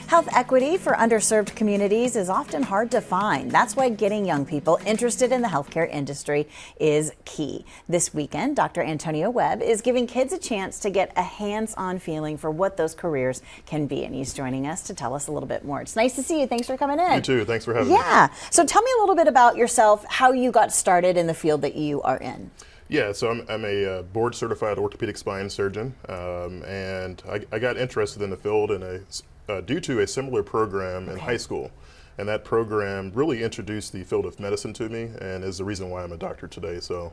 Health equity for underserved communities is often hard to find. That's why getting young people interested in the healthcare industry is key. This weekend, Dr. Antonio Webb is giving kids a chance to get a hands-on feeling for what those careers can be, and he's joining us to tell us a little bit more. It's nice to see you. Thanks for coming in. You too. Thanks for having me. Yeah. So tell me a little bit about yourself, how you got started in the field that you are in. Yeah, so I'm a board-certified orthopedic spine surgeon, and I got interested in the field due to a similar program in high school. And that program really introduced the field of medicine to me and is the reason why I'm a doctor today. So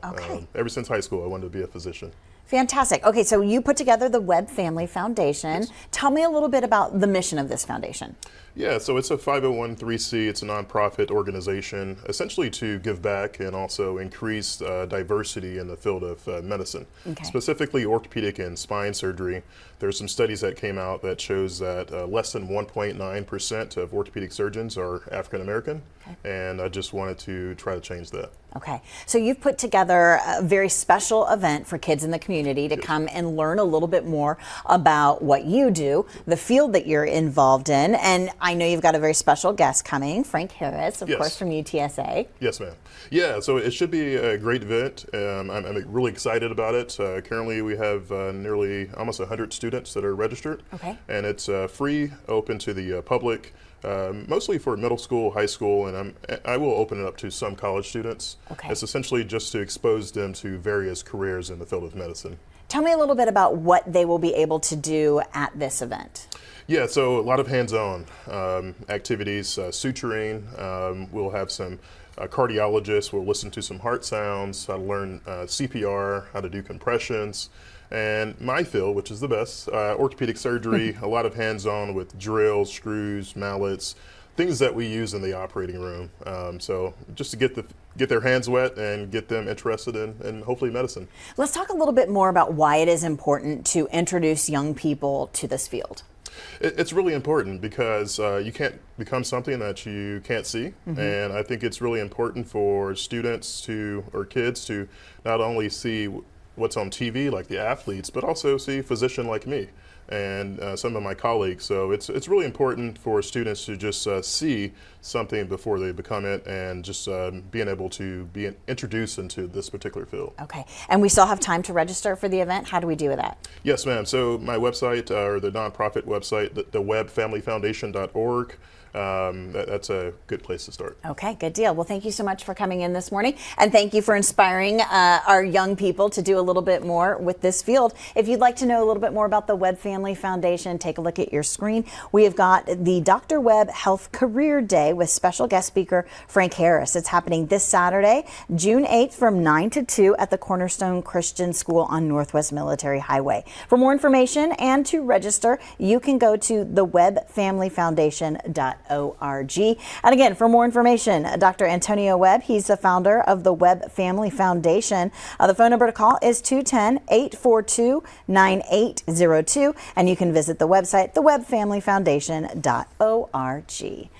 ever since high school, I wanted to be a physician. Fantastic. Okay, so you put together the Webb Family Foundation. Yes. Tell me a little bit about the mission of this foundation. Yeah, so it's a 501(c)(3). It's a nonprofit organization, essentially to give back and also increase diversity in the field of medicine, specifically orthopedic and spine surgery. There's some studies that came out that shows that less than 1.9% of orthopedic surgeons are African American, and I just wanted to try to change that. Okay, so you've put together a very special event for kids in the community to come and learn a little bit more about what you do, the field that you're involved in, and I know you've got a very special guest coming, Frank Harris, of course, from UTSA. Yes, ma'am. Yeah, so it should be a great event. I'm really excited about it. Currently, we have nearly almost 100 students that are registered, and it's free, open to the public. Mostly for middle school, high school, and I will open it up to some college students. It's essentially just to expose them to various careers in the field of medicine. Tell me a little bit about what they will be able to do at this event. Yeah, so a lot of hands-on activities, suturing. We'll have some cardiologists. We'll listen to some heart sounds, how to learn CPR, how to do compressions. And my field, which is the best, orthopedic surgery, a lot of hands-on with drills, screws, mallets, things that we use in the operating room. So just to get their hands wet and get them interested in hopefully medicine. Let's talk a little bit more about why it is important to introduce young people to this field. It's really important because you can't become something that you can't see, and I think it's really important for students or kids to not only see what's on TV like the athletes, but also see a physician like me and some of my colleagues. So it's really important for students to just see something before they become it, and just being able to be introduced into this particular field. Okay, and we still have time to register for the event. How do we do that? Yes, ma'am. So my website, or the nonprofit website, the webbfamilyfoundation.org. That's a good place to start. Okay, good deal. Well, thank you so much for coming in this morning, and thank you for inspiring our young people to do a little bit more with this field. If you'd like to know a little bit more about the Webb Family Foundation, take a look at your screen. We have got the Dr. Webb Health Career Day with special guest speaker Frank Harris. It's happening this Saturday, June 8th from 9 to 2 at the Cornerstone Christian School on Northwest Military Highway. For more information and to register, you can go to thewebbfamilyfoundation.org. And again, for more information, Dr. Antonio Webb, he's the founder of the Webb Family Foundation. The phone number to call is 210-842-9802, and you can visit the website, thewebbfamilyfoundation.org.